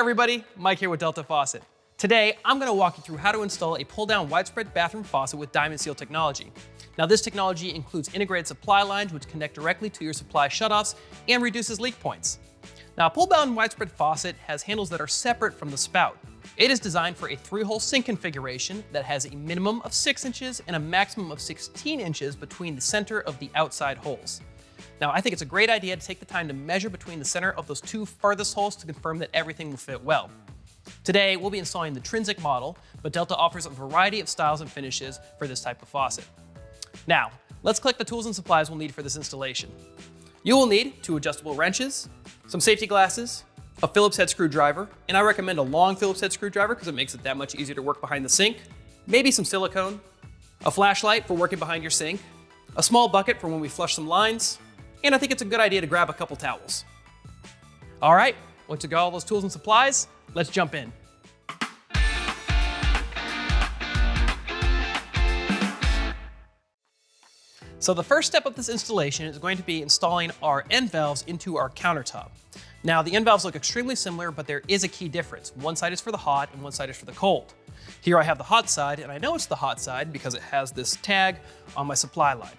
everybody, Mike here with Delta Faucet. Today, I'm going to walk you through how to install a pull-down widespread bathroom faucet with diamond seal technology. Now, this technology includes integrated supply lines which connect directly to your supply shutoffs and reduces leak points. Now, a pull-down widespread faucet has handles that are separate from the spout. It is designed for a 3-hole sink configuration that has a minimum of 6 inches and a maximum of 16 inches between the center of the outside holes. Now, I think it's a great idea to take the time to measure between the center of those 2 farthest holes to confirm that everything will fit well. Today, we'll be installing the Trinsic model, but Delta offers a variety of styles and finishes for this type of faucet. Now, let's collect the tools and supplies we'll need for this installation. You will need 2 adjustable wrenches, some safety glasses, a Phillips head screwdriver, and I recommend a long Phillips head screwdriver because it makes it that much easier to work behind the sink, maybe some silicone, a flashlight for working behind your sink, a small bucket for when we flush some lines, and I think it's a good idea to grab a couple towels. All right, once you got all those tools and supplies, let's jump in. So the first step of this installation is going to be installing our end valves into our countertop. Now, the end valves look extremely similar, but there is a key difference. One side is for the hot and one side is for the cold. Here I have the hot side, and I know it's the hot side because it has this tag on my supply line.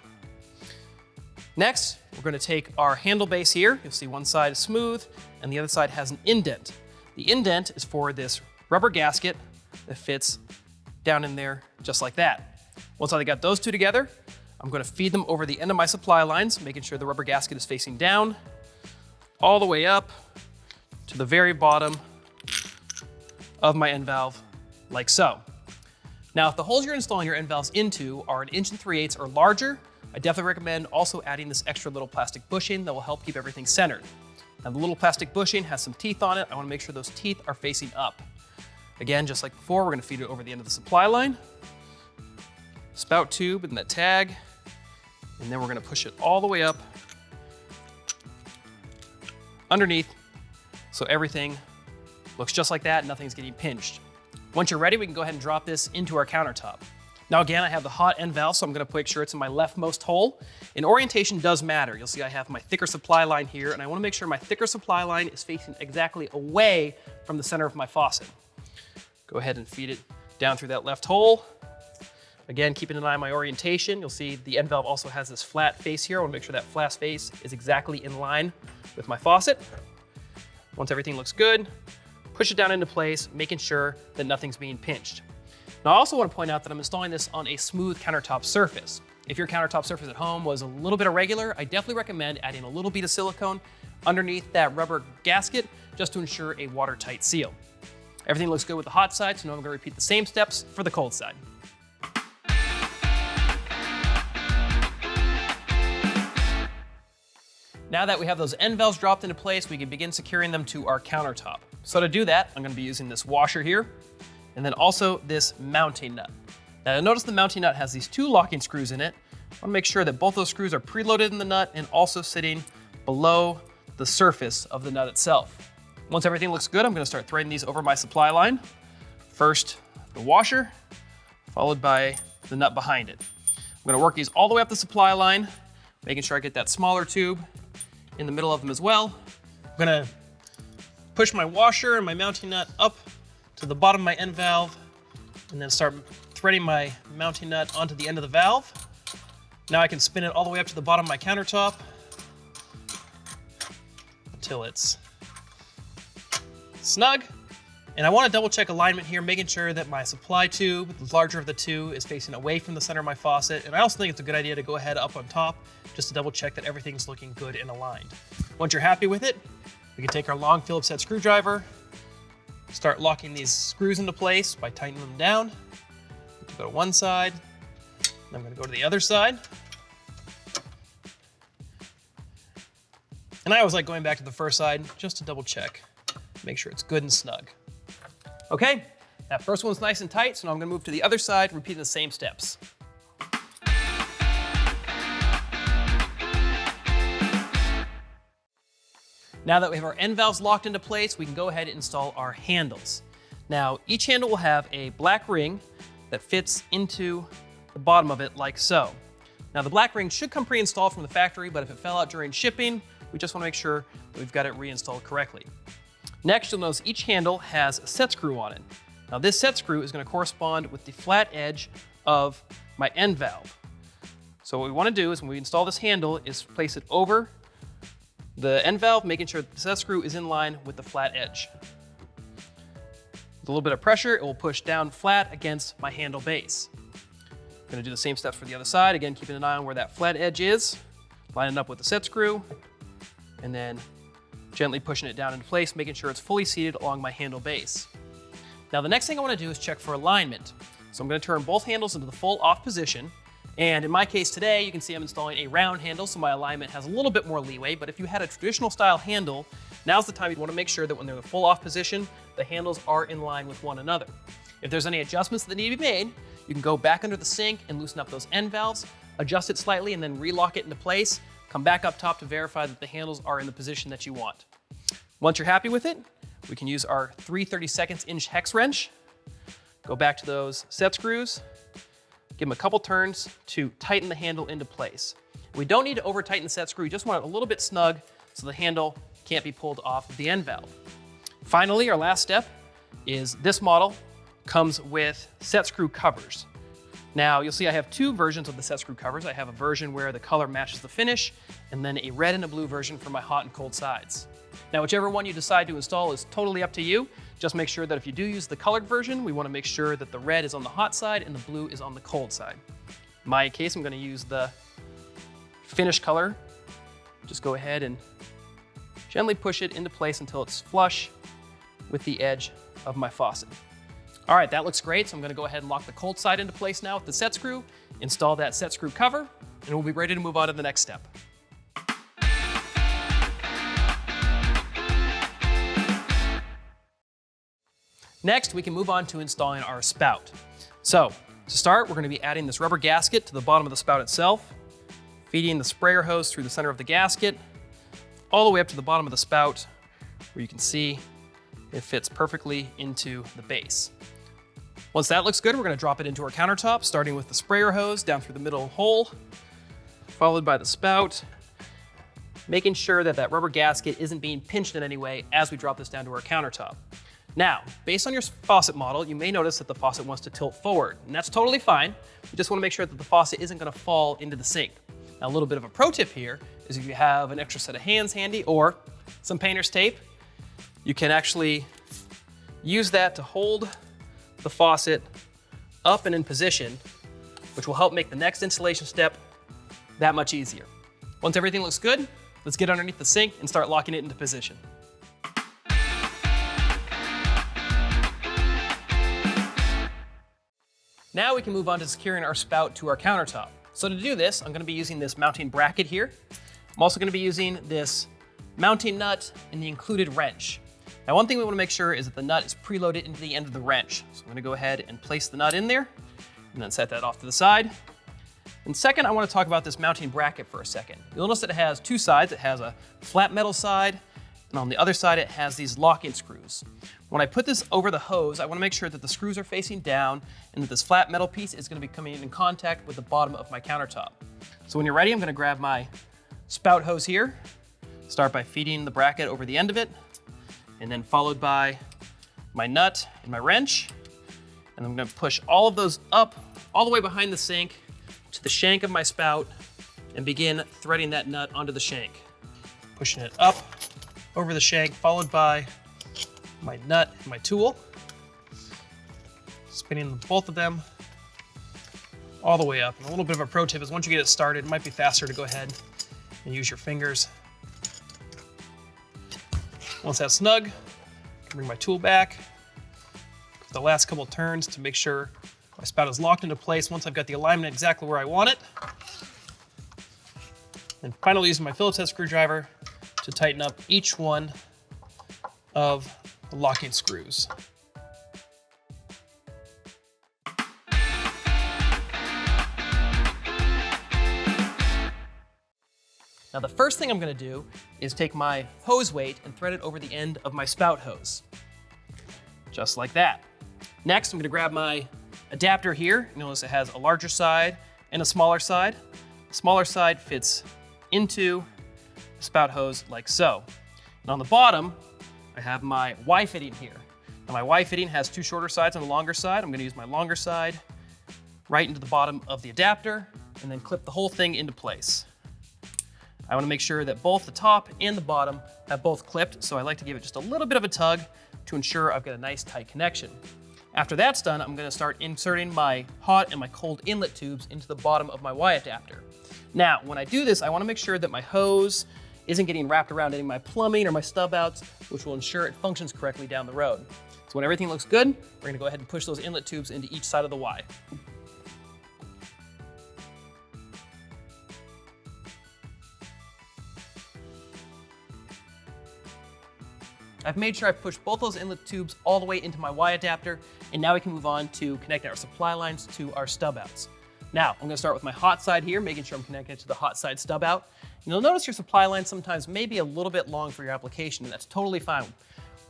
Next, we're going to take our handle base here. You'll see one side is smooth and the other side has an indent. The indent is for this rubber gasket that fits down in there just like that. Once I got those two together, I'm going to feed them over the end of my supply lines, making sure the rubber gasket is facing down, all the way up to the very bottom of my end valve, like so. Now, if the holes you're installing your end valves into are 1 3/8 or larger, I definitely recommend also adding this extra little plastic bushing that will help keep everything centered. Now, the little plastic bushing has some teeth on it. I want to make sure those teeth are facing up. Again, just like before, we're going to feed it over the end of the supply line, spout tube and that tag, and then we're going to push it all the way up underneath so everything looks just like that, nothing's getting pinched. Once you're ready, we can go ahead and drop this into our countertop. Now again, I have the hot end valve, so I'm going to make sure it's in my leftmost hole. And orientation does matter. You'll see I have my thicker supply line here, and I want to make sure my thicker supply line is facing exactly away from the center of my faucet. Go ahead and feed it down through that left hole. Again, keeping an eye on my orientation. You'll see the end valve also has this flat face here. I want to make sure that flat face is exactly in line with my faucet. Once everything looks good, push it down into place, making sure that nothing's being pinched. Now, I also want to point out that I'm installing this on a smooth countertop surface. If your countertop surface at home was a little bit irregular, I definitely recommend adding a little bit of silicone underneath that rubber gasket just to ensure a watertight seal. Everything looks good with the hot side, so now I'm going to repeat the same steps for the cold side. Now that we have those end valves dropped into place, we can begin securing them to our countertop. So to do that, I'm going to be using this washer here, and then also this mounting nut. Now you'll notice the mounting nut has these 2 locking screws in it. I want to make sure that both those screws are preloaded in the nut and also sitting below the surface of the nut itself. Once everything looks good, I'm going to start threading these over my supply line. First, the washer, followed by the nut behind it. I'm going to work these all the way up the supply line, making sure I get that smaller tube in the middle of them as well. I'm going to push my washer and my mounting nut up to the bottom of my end valve, and then start threading my mounting nut onto the end of the valve. Now I can spin it all the way up to the bottom of my countertop until it's snug. And I want to double check alignment here, making sure that my supply tube, the larger of the 2, is facing away from the center of my faucet. And I also think it's a good idea to go ahead up on top just to double check that everything's looking good and aligned. Once you're happy with it, we can take our long Phillips head screwdriver, start locking these screws into place by tightening them down. Go to one side, and I'm going to go to the other side. And I always like going back to the first side just to double check, make sure it's good and snug. Okay, that first one's nice and tight, so now I'm going to move to the other side, repeating the same steps. Now that we have our end valves locked into place, we can go ahead and install our handles. Now, each handle will have a black ring that fits into the bottom of it like so. Now, the black ring should come pre-installed from the factory, but if it fell out during shipping, we just want to make sure that we've got it reinstalled correctly. Next, you'll notice each handle has a set screw on it. Now this set screw is going to correspond with the flat edge of my end valve. So what we want to do is when we install this handle is place it over the end valve, making sure that the set screw is in line with the flat edge. With a little bit of pressure, it will push down flat against my handle base. I'm going to do the same steps for the other side. Again, keeping an eye on where that flat edge is, lining it up with the set screw, and then gently pushing it down into place, making sure it's fully seated along my handle base. Now the next thing I want to do is check for alignment. So I'm going to turn both handles into the full off position. And in my case today, you can see I'm installing a round handle, so my alignment has a little bit more leeway. But if you had a traditional style handle, now's the time you'd want to make sure that when they're in the full off position, the handles are in line with one another. If there's any adjustments that need to be made, you can go back under the sink and loosen up those end valves, adjust it slightly, and then relock it into place. Come back up top to verify that the handles are in the position that you want. Once you're happy with it, we can use our 3/32 inch hex wrench. Go back to those set screws, give them a couple turns to tighten the handle into place. We don't need to over tighten the set screw, you just want it a little bit snug so the handle can't be pulled off of the end valve. Finally, our last step is this model comes with set screw covers. Now you'll see I have two versions of the set screw covers. I have a version where the color matches the finish, and then a red and a blue version for my hot and cold sides. Now whichever one you decide to install is totally up to you. Just make sure that if you do use the colored version, we want to make sure that the red is on the hot side and the blue is on the cold side. In my case, I'm going to use the finish color. Just go ahead and gently push it into place until it's flush with the edge of my faucet. All right, that looks great. So I'm going to go ahead and lock the cold side into place now with the set screw, install that set screw cover, and we'll be ready to move on to the next step. Next, we can move on to installing our spout. So to start, we're going to be adding this rubber gasket to the bottom of the spout itself, feeding the sprayer hose through the center of the gasket, all the way up to the bottom of the spout, where you can see it fits perfectly into the base. Once that looks good, we're going to drop it into our countertop, starting with the sprayer hose down through the middle hole, followed by the spout, making sure that that rubber gasket isn't being pinched in any way as we drop this down to our countertop. Now, based on your faucet model, you may notice that the faucet wants to tilt forward, and that's totally fine. You just want to make sure that the faucet isn't going to fall into the sink. Now, a little bit of a pro tip here is if you have an extra set of hands handy or some painter's tape, you can actually use that to hold the faucet up and in position, which will help make the next installation step that much easier. Once everything looks good, let's get underneath the sink and start locking it into position. Now we can move on to securing our spout to our countertop. So to do this, I'm going to be using this mounting bracket here. I'm also going to be using this mounting nut and the included wrench. Now one thing we want to make sure is that the nut is preloaded into the end of the wrench. So I'm going to go ahead and place the nut in there and then set that off to the side. And second, I want to talk about this mounting bracket for a second. You'll notice that it has two sides. It has a flat metal side, and on the other side it has these lock-in screws. When I put this over the hose, I want to make sure that the screws are facing down and that this flat metal piece is going to be coming in contact with the bottom of my countertop. So when you're ready, I'm going to grab my spout hose here, start by feeding the bracket over the end of it, and then followed by my nut and my wrench. And I'm going to push all of those up all the way behind the sink to the shank of my spout and begin threading that nut onto the shank. Pushing it up over the shank, followed by my nut and my tool. Spinning both of them all the way up. And a little bit of a pro tip is once you get it started, it might be faster to go ahead and use your fingers. Once that's snug, I can bring my tool back. The last couple of turns to make sure my spout is locked into place once I've got the alignment exactly where I want it. And finally using my Phillips head screwdriver to tighten up each one of the locking screws. Now the first thing I'm going to do is take my hose weight and thread it over the end of my spout hose. Just like that. Next, I'm going to grab my adapter here. You notice it has a larger side and a smaller side. The smaller side fits into the spout hose like so. And on the bottom, I have my Y fitting here. Now my Y fitting has two shorter sides and a longer side. I'm gonna use my longer side right into the bottom of the adapter and then clip the whole thing into place. I wanna make sure that both the top and the bottom have both clipped, so I like to give it just a little bit of a tug to ensure I've got a nice tight connection. After that's done, I'm gonna start inserting my hot and my cold inlet tubes into the bottom of my Y adapter. Now, when I do this, I wanna make sure that my hose isn't getting wrapped around any of my plumbing or my stub outs, which will ensure it functions correctly down the road. So when everything looks good, we're gonna go ahead and push those inlet tubes into each side of the Y. I've made sure I've pushed both those inlet tubes all the way into my Y adapter, and now we can move on to connecting our supply lines to our stub outs. Now, I'm gonna start with my hot side here, making sure I'm connected to the hot side stub out. You'll notice your supply line sometimes may be a little bit long for your application, and that's totally fine.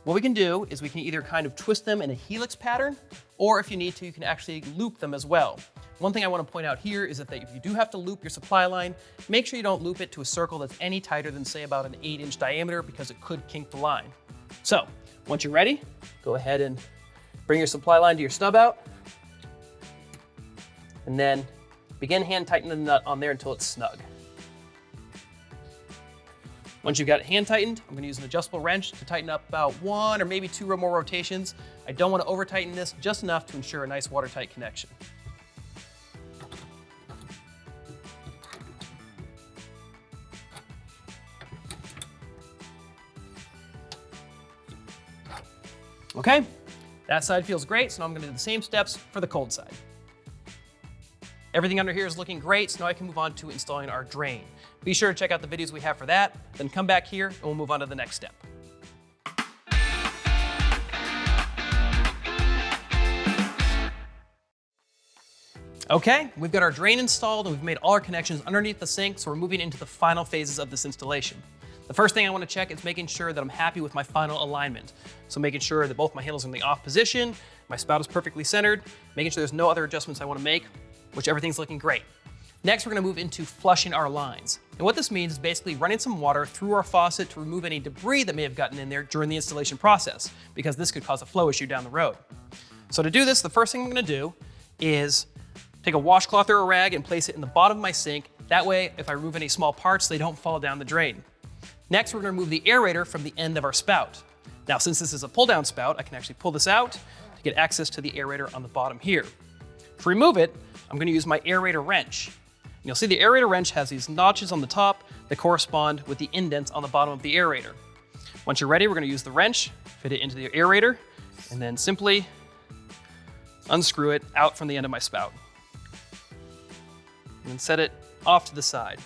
What we can do is we can either kind of twist them in a helix pattern, or if you need to, you can actually loop them as well. One thing I want to point out here is that if you do have to loop your supply line, make sure you don't loop it to a circle that's any tighter than, say, about an 8-inch diameter, because it could kink the line. So, once you're ready, go ahead and bring your supply line to your stub out, and then begin hand tightening the nut on there until it's snug. Once you've got it hand tightened, I'm gonna use an adjustable wrench to tighten up about 1 or maybe 2 or more rotations. I don't wanna over tighten this, just enough to ensure a nice watertight connection. Okay, that side feels great, so now I'm gonna do the same steps for the cold side. Everything under here is looking great, so now I can move on to installing our drain. Be sure to check out the videos we have for that, then come back here and we'll move on to the next step. Okay, we've got our drain installed and we've made all our connections underneath the sink, so we're moving into the final phases of this installation. The first thing I want to check is making sure that I'm happy with my final alignment. So making sure that both my handles are in the off position, my spout is perfectly centered, making sure there's no other adjustments I want to make, which everything's looking great. Next, we're going to move into flushing our lines. And what this means is basically running some water through our faucet to remove any debris that may have gotten in there during the installation process, because this could cause a flow issue down the road. So to do this, the first thing I'm going to do is take a washcloth or a rag and place it in the bottom of my sink. That way, if I remove any small parts, they don't fall down the drain. Next, we're going to remove the aerator from the end of our spout. Now, since this is a pull-down spout, I can actually pull this out to get access to the aerator on the bottom here. To remove it, I'm going to use my aerator wrench. And you'll see the aerator wrench has these notches on the top that correspond with the indents on the bottom of the aerator. Once you're ready, we're going to use the wrench, fit it into the aerator, and then simply unscrew it out from the end of my spout. And then set it off to the side.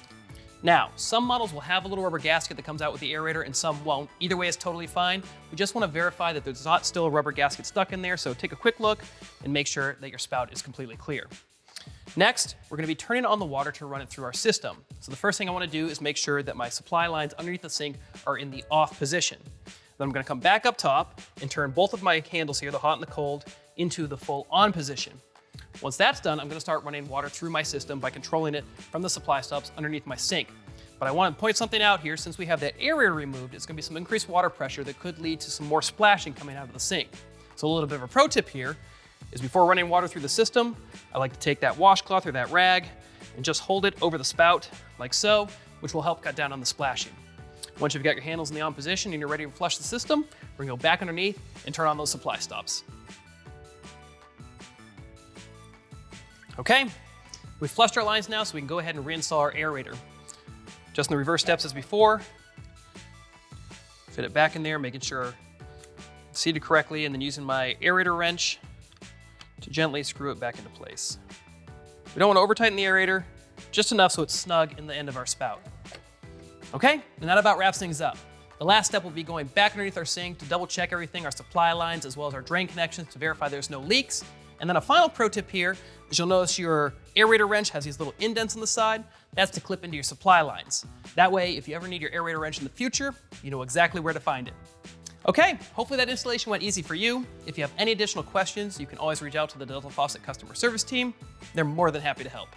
Now, some models will have a little rubber gasket that comes out with the aerator and some won't. Either way is totally fine. We just want to verify that there's not still a rubber gasket stuck in there, so take a quick look and make sure that your spout is completely clear. Next, we're going to be turning on the water to run it through our system. So the first thing I want to do is make sure that my supply lines underneath the sink are in the off position. Then I'm going to come back up top and turn both of my handles here, the hot and the cold, into the full on position. Once that's done, I'm going to start running water through my system by controlling it from the supply stops underneath my sink. But I want to point something out here. Since we have that aerator removed, it's going to be some increased water pressure that could lead to some more splashing coming out of the sink. So a little bit of a pro tip here is before running water through the system, I like to take that washcloth or that rag and just hold it over the spout like so, which will help cut down on the splashing. Once you've got your handles in the on position and you're ready to flush the system, we're going to go back underneath and turn on those supply stops. Okay, we've flushed our lines now, so we can go ahead and reinstall our aerator. Just in the reverse steps as before. Fit it back in there, making sure it's seated correctly, and then using my aerator wrench to gently screw it back into place. We don't want to over tighten the aerator, just enough so it's snug in the end of our spout. Okay, and that about wraps things up. The last step will be going back underneath our sink to double check everything, our supply lines, as well as our drain connections to verify there's no leaks. And then a final pro tip here is you'll notice your aerator wrench has these little indents on the side. That's to clip into your supply lines. That way, if you ever need your aerator wrench in the future, you know exactly where to find it. Okay, hopefully that installation went easy for you. If you have any additional questions, you can always reach out to the Delta Faucet customer service team. They're more than happy to help.